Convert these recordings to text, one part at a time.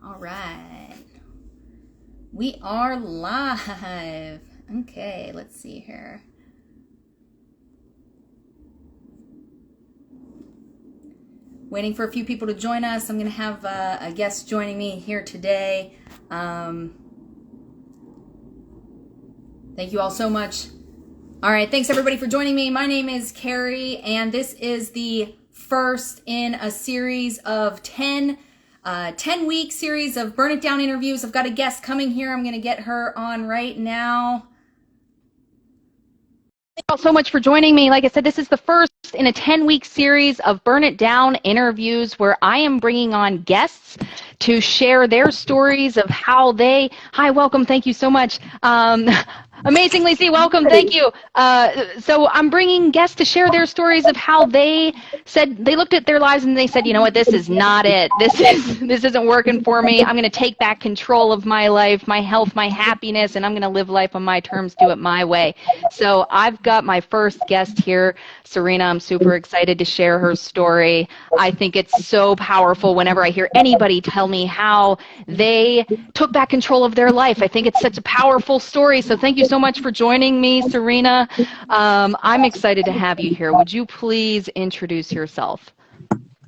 All right. We are live. Okay, let's see here. Waiting for a few people to join us. I'm going to have a guest joining me here today. Thank you all so much. All right, thanks everybody for joining me. My name is Kari, and this is the first in a series of 10-week series of Burn It Down interviews. I've got a guest coming here. I'm going to get her on right now. Thank you all so much for joining me. Like I said, this is the first in a 10-week series of Burn It Down interviews where I am bringing on guests to share their stories of how they, hi, welcome, thank you so much. Amazingly, see, welcome, thank you. So I'm bringing guests to share their stories of how they said, they looked at their lives and they said, you know what, this is not it. This isn't working for me. I'm going to take back control of my life, my health, my happiness, and I'm going to live life on my terms, do it my way. So I've got my first guest here, Cyrena. I'm super excited to share her story. I think it's so powerful whenever I hear anybody tell me how they took back control of their life. I think it's such a powerful story. So thank you so much for joining me, Cyrena. I'm excited to have you here. Would you please introduce yourself?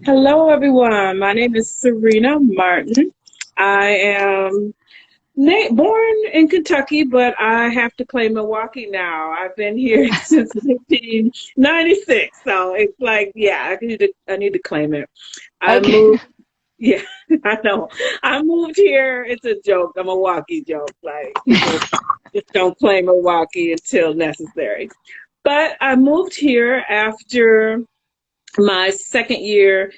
Hello, everyone. My name is Cyrena Martin. I am born in Kentucky, but I have to claim Milwaukee now. I've been here since 1996, so it's like, yeah, I need to claim it. I moved. Yeah, I know. I moved here. It's a joke, a Milwaukee joke. Like, people just don't claim Milwaukee until necessary. But I moved here after my second year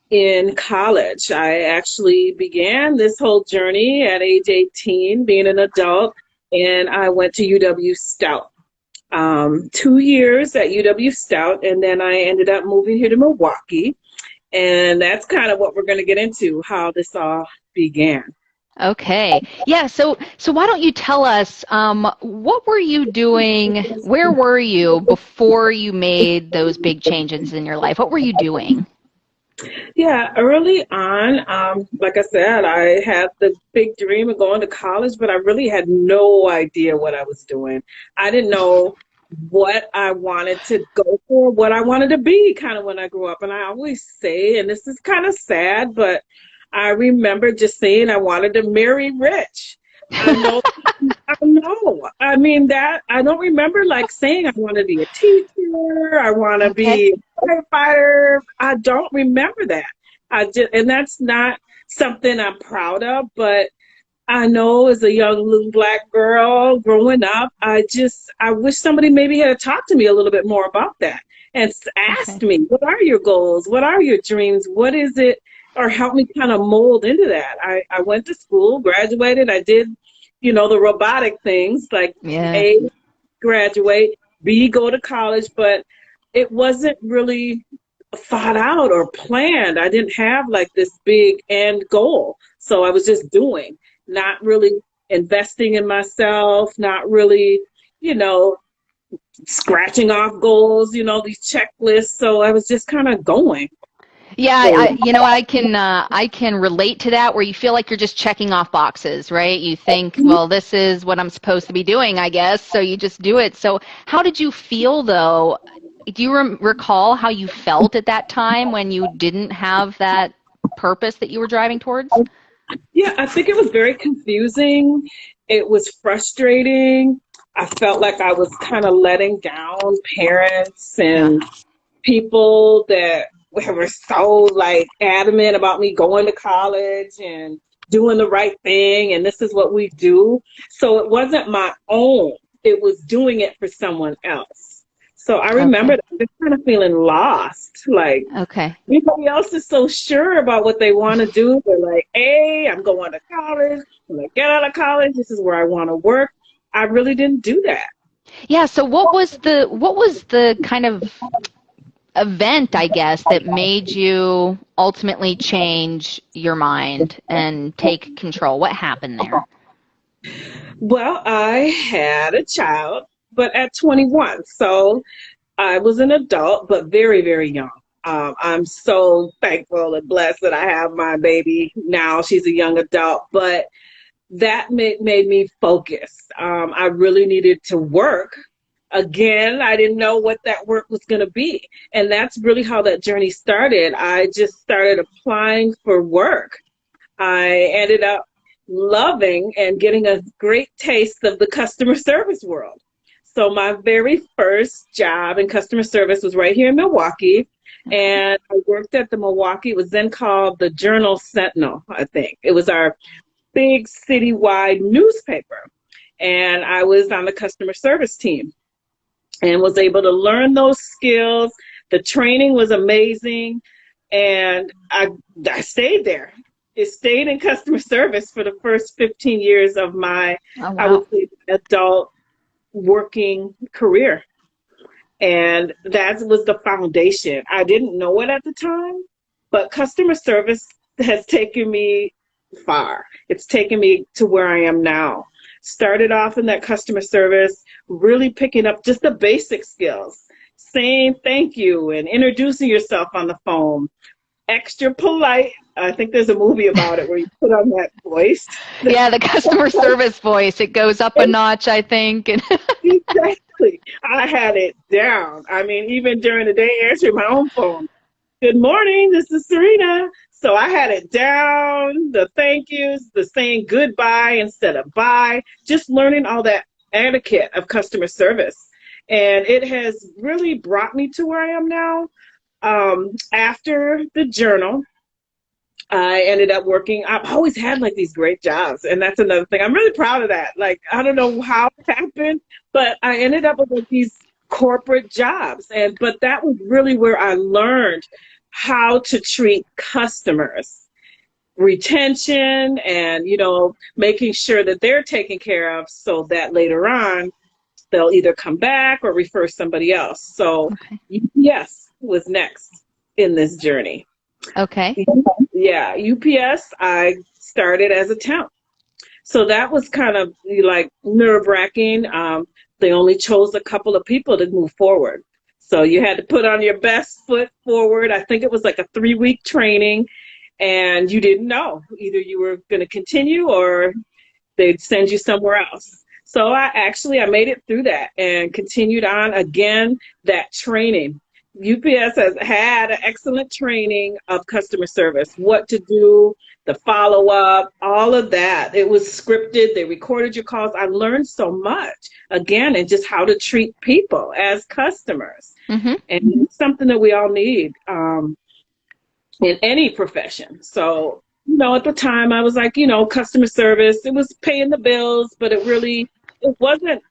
in college. I actually began this whole journey at age 18, being an adult, and I went to UW Stout. 2 years at UW Stout, and then I ended up moving here to Milwaukee. And that's kind of what we're going to get into, how this all began. Okay. Yeah, so why don't you tell us, what were you doing, where were you before you made those big changes in your life? What were you doing? Yeah, early on, like I said, I had the big dream of going to college, but I really had no idea what I was doing. I didn't know what I wanted to go for, what I wanted to be kind of when I grew up. And I always say, and this is kind of sad, but I remember just saying I wanted to marry rich. I know, I know. I mean, that I don't remember like saying I want to be a teacher, I want to be a firefighter. I don't remember that. And that's not something I'm proud of, but I know as a young little black girl growing up, I wish somebody maybe had talked to me a little bit more about that and asked me, what are your goals? What are your dreams? What is it? Or help me kind of mold into that. I went to school, graduated. I did, the robotic things like A, graduate, B, go to college, but it wasn't really thought out or planned. I didn't have like this big end goal. So I was just doing, not really investing in myself, not really, scratching off goals, these checklists. So I was just kind of going. Yeah, I can relate to that where you feel like you're just checking off boxes, right? You think, well, this is what I'm supposed to be doing, I guess, so you just do it. So how did you feel, though? Do you recall how you felt at that time when you didn't have that purpose that you were driving towards? Yeah, I think it was very confusing. It was frustrating. I felt like I was kind of letting down parents and people that were so like adamant about me going to college and doing the right thing and this is what we do. So it wasn't my own. It was doing it for someone else. So I remember just kind of feeling lost. Like everybody else is so sure about what they want to do. They're like, hey, I'm going to college. When I get out of college, this is where I want to work. I really didn't do that. Yeah, so what was the kind of event, I guess, that made you ultimately change your mind and take control? What happened there? Well, I had a child, but at 21. So I was an adult, but very, very young. I'm so thankful and blessed that I have my baby now. She's a young adult, but that made me focus. I really needed to work. Again, I didn't know what that work was going to be. And that's really how that journey started. I just started applying for work. I ended up loving and getting a great taste of the customer service world. So my very first job in customer service was right here in Milwaukee. And I worked at the Milwaukee, it was then called the Journal Sentinel, I think. It was our big citywide newspaper. And I was on the customer service team and was able to learn those skills. The training was amazing. And I stayed there. It stayed in customer service for the first 15 years of my, Oh, wow. I would say, adult working career. And that was the foundation. I didn't know it at the time, but customer service has taken me far. It's taken me to where I am now. Started off in that customer service, really picking up just the basic skills, saying thank you and introducing yourself on the phone. Extra polite. I think there's a movie about it where you put on that voice. Yeah, the customer service voice. It goes up a notch, I think. Exactly. I had it down. I mean, even during the day, answering my own phone. Good morning, this is Cyrena. So I had it down, the thank yous, the saying goodbye instead of bye, just learning all that etiquette of customer service. And it has really brought me to where I am now. After the journal, I ended up working. I've always had like these great jobs, and that's another thing. I'm really proud of that. Like, I don't know how it happened, but I ended up with like, these corporate jobs, but that was really where I learned how to treat customers, retention, and making sure that they're taken care of, so that later on they'll either come back or refer somebody else. So, UPS was next in this journey. Okay. Yeah, UPS, I started as a temp. So that was kind of like nerve-wracking. They only chose a couple of people to move forward. So you had to put on your best foot forward. I think it was like a 3-week training, and you didn't know. Either you were going to continue or they'd send you somewhere else. So I made it through that and continued on again, that training. UPS has had an excellent training of customer service, what to do, the follow-up, all of that. It was scripted. They recorded your calls. I learned so much, again, and just how to treat people as customers. Mm-hmm. And it's something that we all need in any profession. So, at the time I was like, customer service, it was paying the bills, but it wasn't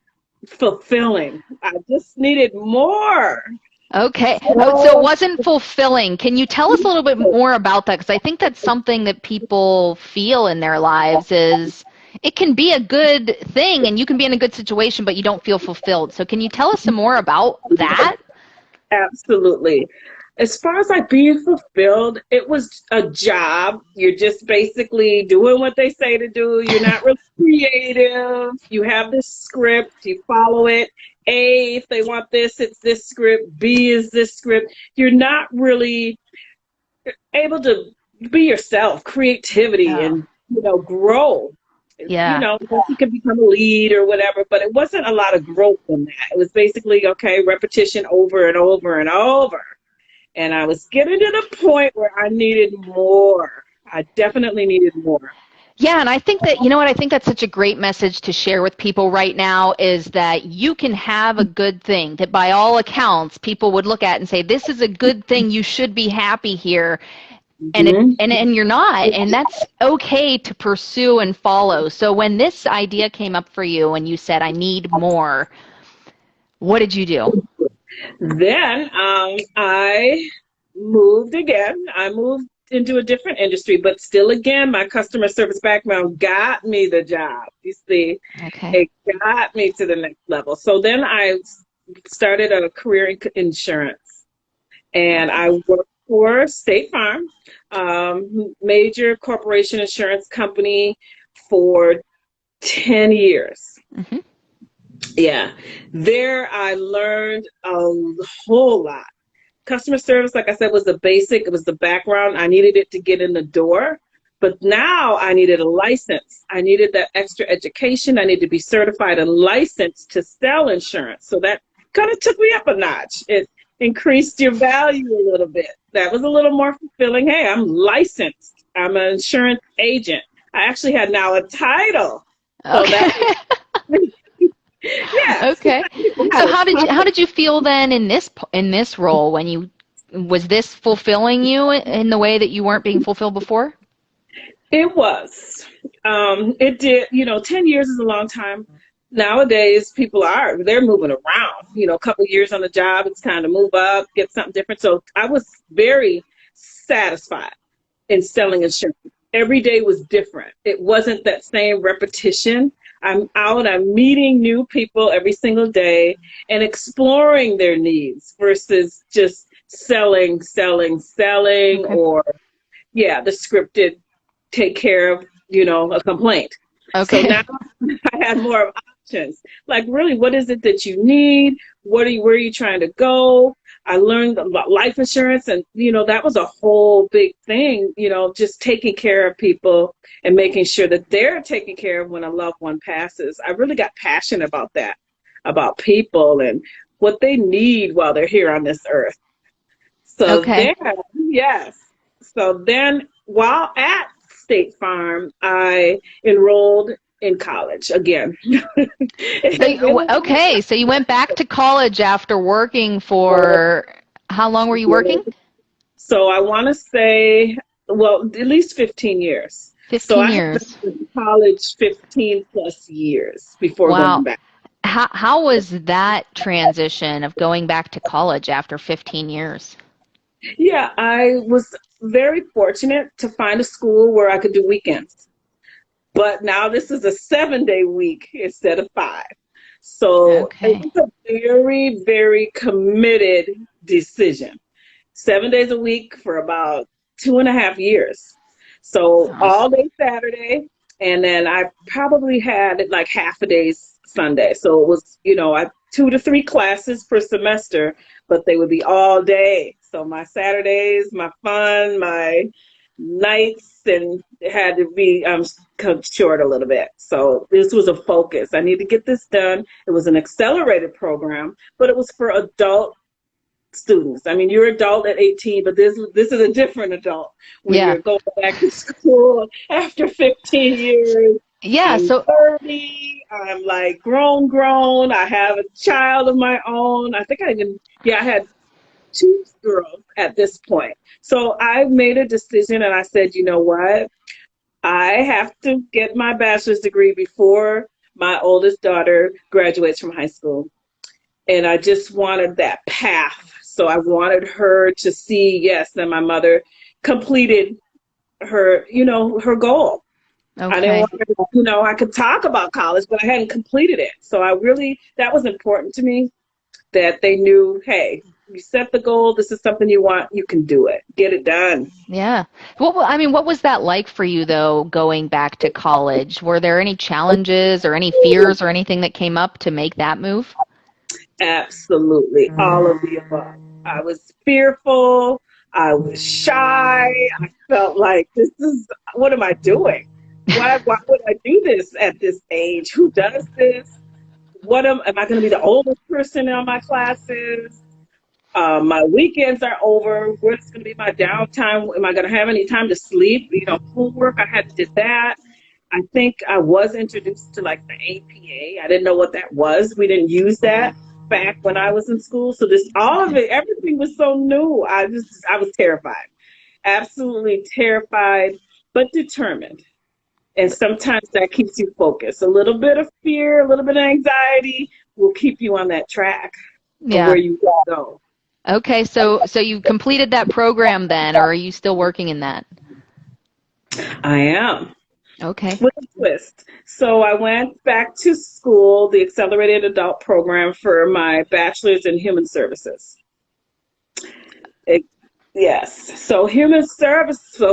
fulfilling. I just needed more. Okay. So it wasn't fulfilling. Can you tell us a little bit more about that? Because I think that's something that people feel in their lives is it can be a good thing and you can be in a good situation, but you don't feel fulfilled. So can you tell us some more about that? Absolutely. As far as like being fulfilled, it was a job. You're just basically doing what they say to do. You're not really creative. You have this script, you follow it. A, if they want this, it's this script. B is this script. You're not really able to be yourself, creativity, and grow. Yeah. You can become a lead or whatever, but it wasn't a lot of growth in that. It was basically, repetition over and over and over. And I was getting to the point where I needed more. I definitely needed more. Yeah, and I think that, I think that's such a great message to share with people right now is that you can have a good thing that by all accounts people would look at and say, this is a good thing, you should be happy here. And and you're not, and that's okay to pursue and follow. So when this idea came up for you and you said, I need more, what did you do? Then I moved again. I moved into a different industry, but still, again, my customer service background got me the job. You see, It got me to the next level. So then I started a career in insurance, and I worked for State Farm, major corporation insurance company, for 10 years. Mm-hmm. Yeah, there I learned a whole lot. customer service, like I said, was the basic. It was the background. I needed it to get in the door. But now I needed a license. I needed that extra education. I needed to be certified and licensed to sell insurance. So that kind of took me up a notch. It increased your value a little bit. That was a little more fulfilling. Hey, I'm licensed. I'm an insurance agent. I actually had now a title. So Okay. that yeah. Okay. So how did you feel then in this role when you was this fulfilling you in the way that you weren't being fulfilled before? It was. It did, 10 years is a long time. Nowadays, they're moving around. A couple years on the job, it's time to move up, get something different. So I was very satisfied in selling insurance. Every day was different. It wasn't that same repetition. I'm out, I'm meeting new people every single day and exploring their needs versus just selling, Okay. or, the scripted take care of, a complaint. So Okay. now I had more options. Like, really, what is it that you need? Where are you trying to go? I learned about life insurance, and that was a whole big thing. Just taking care of people and making sure that they're taken care of when a loved one passes. I really got passionate about that, about people and what they need while they're here on this earth. So Okay. then, yes. So then, while at State Farm, I enrolled in college again. Okay, so you went back to college after working for how long were you working? So I want to say, well, at least 15 years. So 15 I had been years. in college 15 plus years before going Wow. back. How was that transition of going back to college after 15 years? Yeah, I was very fortunate to find a school where I could do weekends. But now this is a 7-day week instead of 5. So it Okay. was a very, very committed decision. 7 days a week for about 2.5 years. So Awesome. all day Saturday, and then I probably had like half a day Sunday. So it was, I 2 to 3 classes per semester, but they would be all day. So my Saturdays, my fun, my nights, and it had to be cut short a little bit. So this was a focus. I need to get this done. It was an accelerated program, but it was for adult students. I mean, you're adult at 18, but this is a different adult when Yeah. you're going back to school after 15 years. Yeah, I'm so 30. I'm like grown. I have a child of my own. I had 2 girls at this point. So I made a decision and I said, you know what? I have to get my bachelor's degree before my oldest daughter graduates from high school. And I just wanted that path. So I wanted her to see, yes, that my mother completed her goal. I didn't okay. want her, I could talk about college, but I hadn't completed it. So that was important to me that they knew, hey, you set the goal. This is something you want. You can do it. Get it done. Yeah. What was that like for you though, going back to college? Were there any challenges or any fears or anything that came up to make that move? Absolutely. All of the above. I was fearful. I was shy. I felt like what am I doing? Why would I do this at this age? Who does this? Am I going to be the oldest person in my classes? My weekends are over. What's going to be my downtime? Am I going to have any time to sleep? Homework, I had to do that. I think I was introduced to like the APA. I didn't know what that was. We didn't use that back when I was in school. So all of it, everything was so new. I was terrified, absolutely terrified, but determined. And sometimes that keeps you focused. A little bit of fear, a little bit of anxiety will keep you on that track of where Yeah. you want to go. Okay, so you completed that program then, or are you still working in that? I am. Okay. With a twist. So I went back to school, the accelerated adult program for my bachelor's in human services. It, yes. So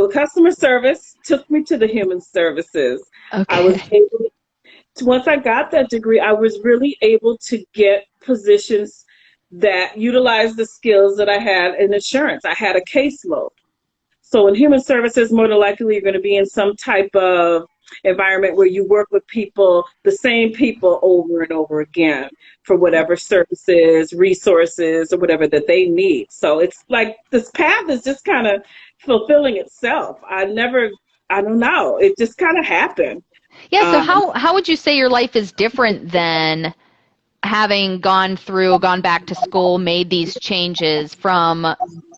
customer service took me to the human services. I was Okay. able once I got that degree, I was really able to get positions that utilized the skills that I had in insurance. I had a caseload. So in human services, more than likely, you're going to be in some type of environment where you work with people, the same people over and over again for whatever services, resources, or whatever that they need. So it's like this path is just kind of fulfilling itself. I don't know. It just kind of happened. Yeah, so Um, how would you say your life is different than having gone back to school, made these changes from,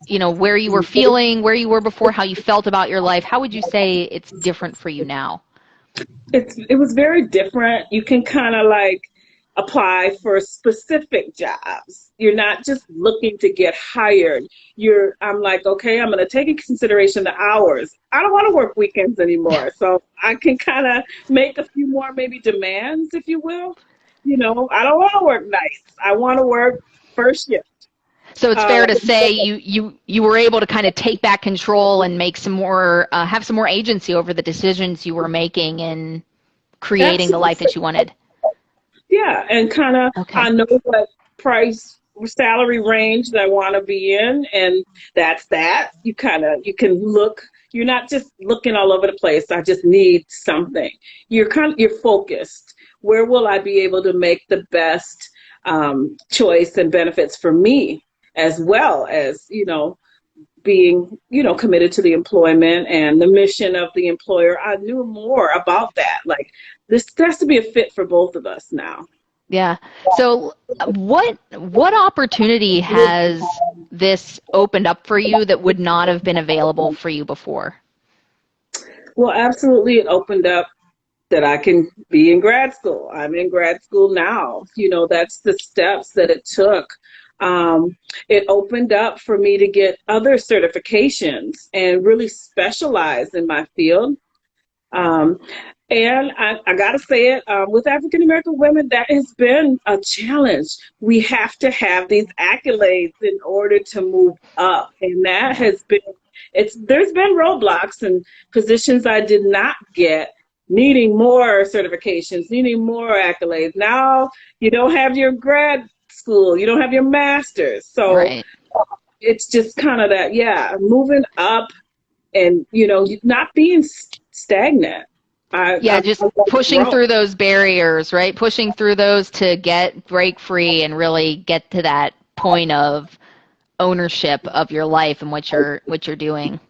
where you were feeling, where you were before, how you felt about your life? How would you say it's different for you now? it was very different. You can kind of like apply for specific jobs. You're not just looking to get hired. I'm like, okay, I'm going to take into consideration the hours. I don't want to work weekends anymore. So I can kind of make a few more maybe demands, if you will. I don't want to work nights. I want to work first shift. So it's Uh, fair to say you were able to kind of take back control and make some more, have some more agency over the decisions you were making and creating the life absolutely. that you wanted. Yeah, and kind of Okay. I know what price salary range that I want to be in, and that's that. You can look. You're not just looking all over the place. I just need something. You're focused. Where will I be able to make the best choice and benefits for me, as well as being committed to the employment and the mission of the employer. I knew more about that. Like, this has to be a fit for both of us now. Yeah. So what opportunity has this opened up for you that would not have been available for you before? Well, absolutely, it opened up that I can be in grad school. I'm in grad school now. That's the steps that it took. It opened up for me to get other certifications and really specialize in my field. Um, and I got to say it, with African American women, that has been a challenge. We have to have these accolades in order to move up. And that has been, there's been roadblocks and positions I did not get, needing more certifications, needing more accolades. Now you don't have your grad school, you don't have your master's. So Right. it's just kind of that, yeah, moving up and not being stagnant. Yeah, I just love to pushing grow. through those barriers, right? Pushing through those to break free and really get to that point of ownership of your life and what you're doing.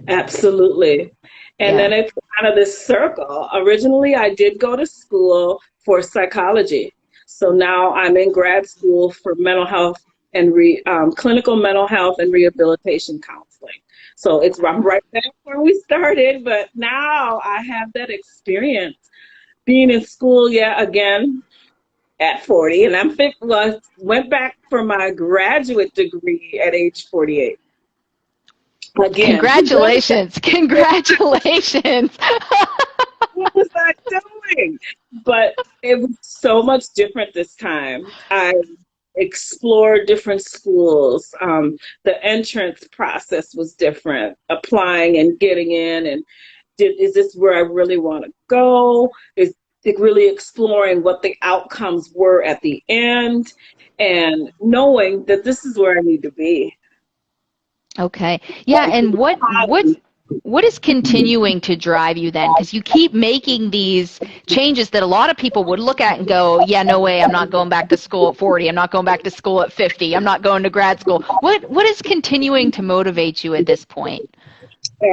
Absolutely. And Yeah. then it's kind of this circle. Originally, I did go to school for psychology. So now I'm in grad school for mental health and clinical mental health and rehabilitation counseling. So I'm right back where we started, but now I have that experience being in school yet again at 40, and went back for my graduate degree at age 48. Again, Congratulations. Congratulations. what was I doing? But it was so much different this time. I explored different schools. The entrance process was different, applying and getting in, and is this where I really want to go? Is it really exploring what the outcomes were at the end, and knowing that this is where I need to be. Okay. Yeah, and what is continuing to drive you then? Because you keep making these changes that a lot of people would look at and go, yeah, no way, I'm not going back to school at 40. I'm not going back to school at 50. I'm not going to grad school. What is continuing to motivate you at this point?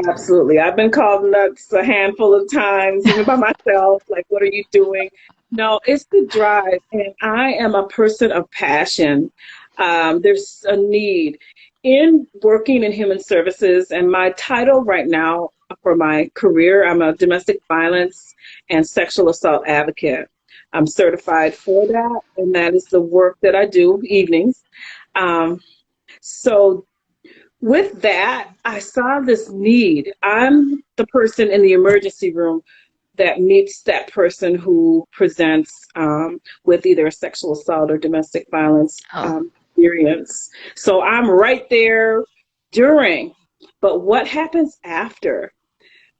Absolutely. I've been called nuts a handful of times, even by myself. Like, what are you doing? No, it's the drive. And I am a person of passion. There's a need in working in human services. And my title right now for my career, I'm a domestic violence and sexual assault advocate. I'm certified for that. And that is the work that I do evenings. Um, so with that, I saw this need. I'm the person in the emergency room that meets that person who presents with either a sexual assault or domestic violence Oh, experience. So I'm right there during. But what happens after?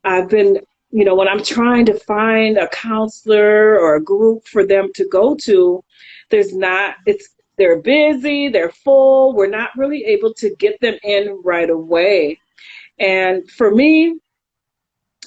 I've been, when I'm trying to find a counselor or a group for them to go to, there's not, it's they're busy, they're full. We're not really able to get them in right away. And for me,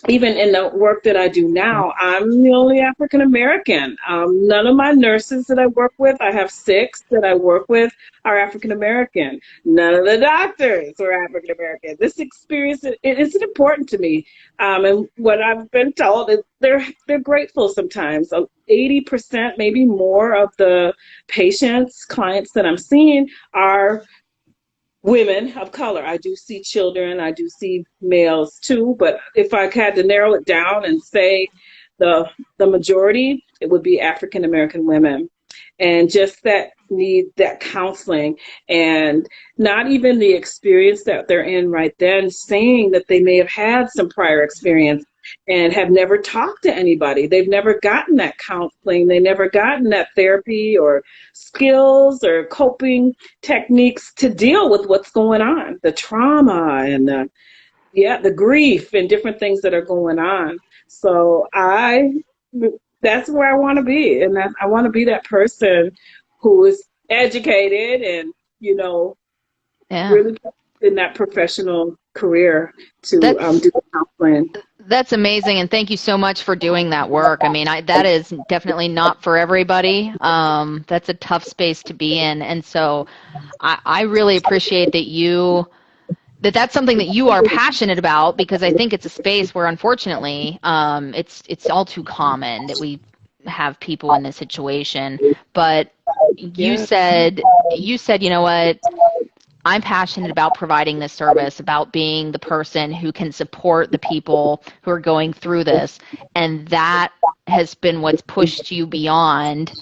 even in the work that I do now, I'm the only African American. None of my nurses that I work with, I have 6 that I work with, are African American. None of the doctors are African American. This experience is important to me, and what I've been told is they're grateful sometimes. 80%, maybe more, of the patients, clients that I'm seeing are women of color. I do see children, I do see males too, but if I had to narrow it down and say the majority, it would be African American women. And just that need that counseling, and not even the experience that they're in right then, saying that they may have had some prior experience and have never talked to anybody. They've never gotten that counseling. They never gotten that therapy or skills or coping techniques to deal with what's going on, the trauma and the grief and different things that are going on. So that's where I want to be, and I want to be that person who is educated and really in that professional career to do the counseling. That's amazing, and thank you so much for doing that work. I mean, that is definitely not for everybody. That's a tough space to be in, and so I really appreciate that's something that you are passionate about, because I think it's a space where, unfortunately, it's all too common that we have people in this situation. But you said, you know what? I'm passionate about providing this service, about being the person who can support the people who are going through this. And that has been what's pushed you beyond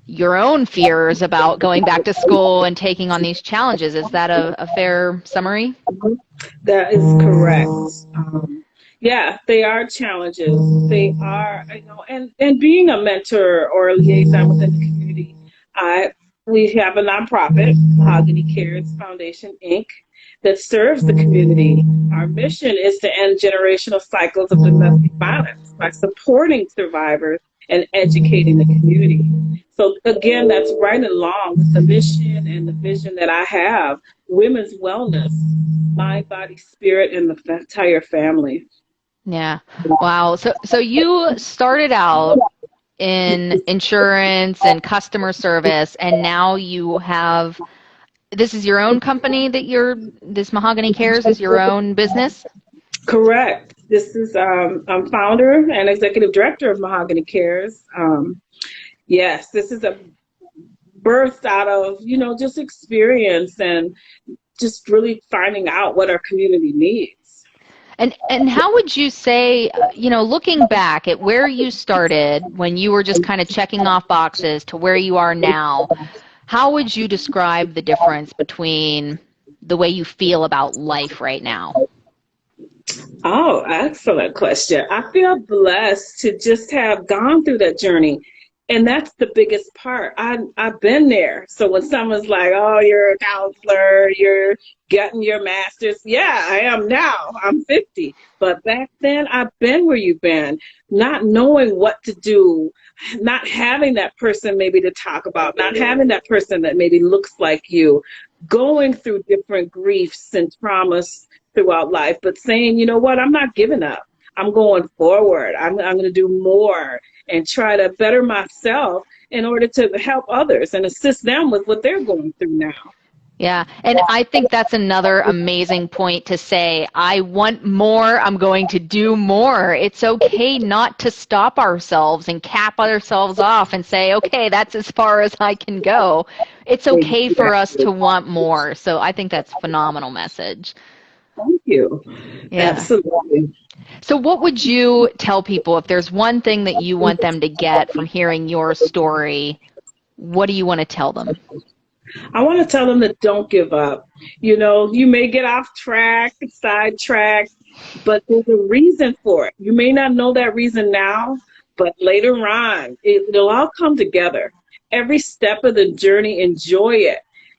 your own fears about going back to school and taking on these challenges. Is that a fair summary? That is correct. Yeah, they are challenges. They are, and being a mentor or a liaison within the community, we have a nonprofit, Mahogany Cares Foundation, Inc., that serves the community. Our mission is to end generational cycles of domestic violence by supporting survivors and educating the community. So again, that's right along with the mission and the vision that I have: women's wellness, mind, body, spirit, and the entire family. Yeah. Wow. So you started out in insurance and customer service, and now you have, this is your own company this Mahogany Cares is your own business? Correct. This is, I'm founder and executive director of Mahogany Cares. Yes, this is a birth out of, just experience and just really finding out what our community needs. And how would you say, looking back at where you started when you were just kind of checking off boxes to where you are now, how would you describe the difference between the way you feel about life right now? Oh, excellent question. I feel blessed to just have gone through that journey. And that's the biggest part. I've been there. So when someone's like, oh, you're a counselor, you're getting your master's. Yeah, I am now. I'm 50. But back then, I've been where you've been, not knowing what to do, not having that person maybe to talk about, not having that person that maybe looks like you, going through different griefs and traumas throughout life, but saying, you know what, I'm not giving up. I'm going forward. I'm going to do more and try to better myself in order to help others and assist them with what they're going through now. Yeah, and I think that's another amazing point to say, I want more, I'm going to do more. It's okay not to stop ourselves and cap ourselves off and say, okay, that's as far as I can go. It's okay for us to want more. So I think that's a phenomenal message. Thank you. Yeah. Absolutely. So what would you tell people if there's one thing that you want them to get from hearing your story? What do you want to tell them? I want to tell them that don't give up. You may get off track, sidetracked, but there's a reason for it. You may not know that reason now, but later on, it'll all come together. Every step of the journey, enjoy it.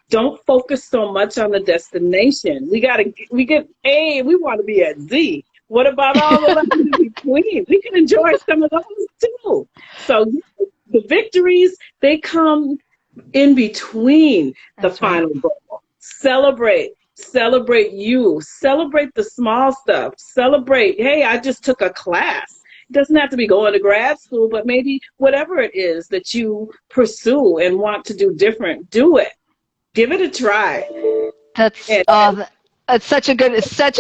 Don't focus so much on the destination. We get A, we want to be at Z. What about all the others in between? We can enjoy some of those too. So the victories, they come in between the That's right. final goal. Celebrate you, celebrate the small stuff, celebrate, hey, I just took a class. It doesn't have to be going to grad school, but maybe whatever it is that you pursue and want to do different, do it. Give it a try. That's And it's such a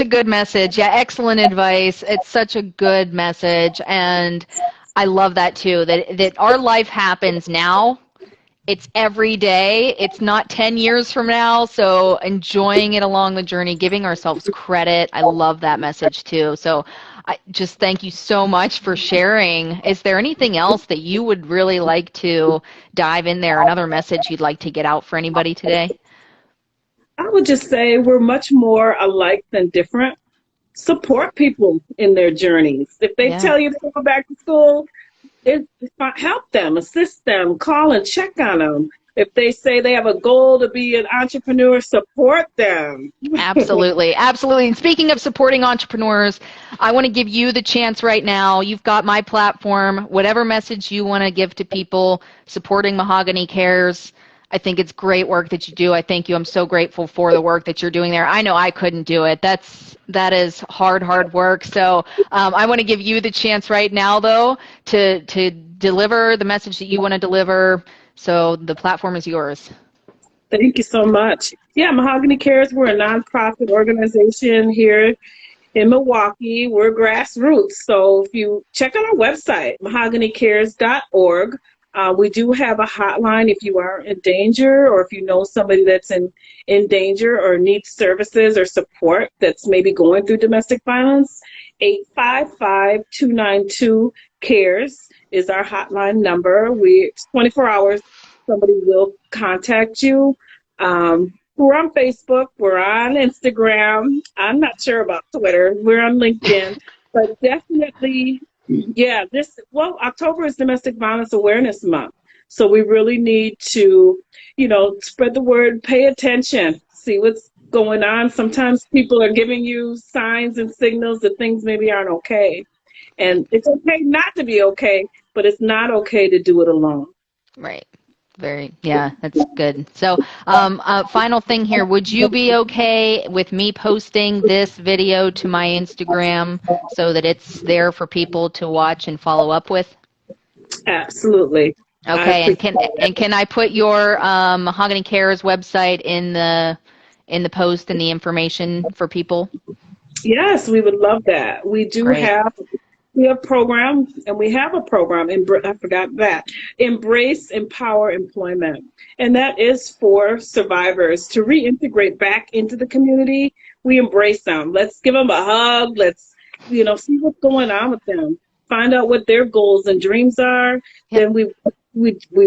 good message. Yeah, excellent advice. It's such a good message, and I love that too. That our life happens now. It's every day. It's not 10 years from now. So enjoying it along the journey, giving ourselves credit. I love that message too. So I just thank you so much for sharing. Is there anything else that you would really like to dive in there? Another message you'd like to get out for anybody today? I would just say we're much more alike than different. Support people in their journeys. If they Yeah. tell you to go back to school, help them, assist them, call and check on them. If they say they have a goal to be an entrepreneur, support them. Absolutely. Absolutely. And speaking of supporting entrepreneurs, I want to give you the chance right now. You've got my platform, whatever message you want to give to people supporting Mahogany Cares. I think it's great work that you do. I thank you. I'm so grateful for the work that you're doing there. I know I couldn't do it. That is hard work. So I want to give you the chance right now, though, to deliver the message that you want to deliver. So the platform is yours. Thank you so much. Yeah, Mahogany Cares, we're a nonprofit organization here in Milwaukee. We're grassroots. So if you check out our website, mahoganycares.org, we do have a hotline if you are in danger or if you know somebody that's in danger or needs services or support that's maybe going through domestic violence. 855-292-CARES is our hotline number. It's 24 hours. Somebody will contact you. We're on Facebook. We're on Instagram. I'm not sure about Twitter. We're on LinkedIn. But definitely, yeah, October is Domestic Violence Awareness Month. So we really need to, spread the word, pay attention, see what's going on. Sometimes people are giving you signs and signals that things maybe aren't okay. And it's okay not to be okay, but it's not okay to do it alone. Right. Yeah, that's good. So, final thing here, would you be okay with me posting this video to my Instagram so that it's there for people to watch and follow up with? Absolutely. I Okay, appreciate and that. can I put your Mahogany Cares website in the post and the information for people? Yes, we would love that. Great. We have program and we have a program. I forgot that. Embrace Empower Employment. And that is for survivors to reintegrate back into the community. We embrace them. Let's give them a hug. Let's, see what's going on with them. Find out what their goals and dreams are. Yep. Then we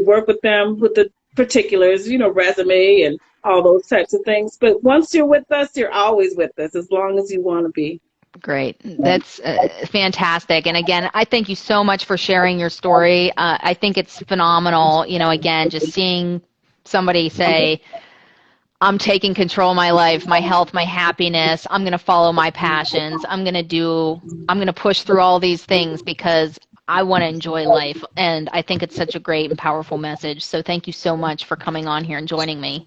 work with them with the particulars, resume and all those types of things. But once you're with us, you're always with us as long as you want to be. Great. That's fantastic. And again, I thank you so much for sharing your story. I think it's phenomenal. Again, just seeing somebody say, I'm taking control of my life, my health, my happiness. I'm going to follow my passions. I'm going to push through all these things because I want to enjoy life. And I think it's such a great and powerful message. So thank you so much for coming on here and joining me.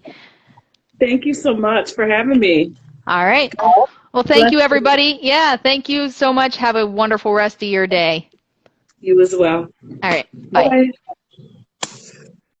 Thank you so much for having me. All right. Well, thank Bless you, everybody. Yeah, thank you so much. Have a wonderful rest of your day. you as well. All right. Bye. Bye.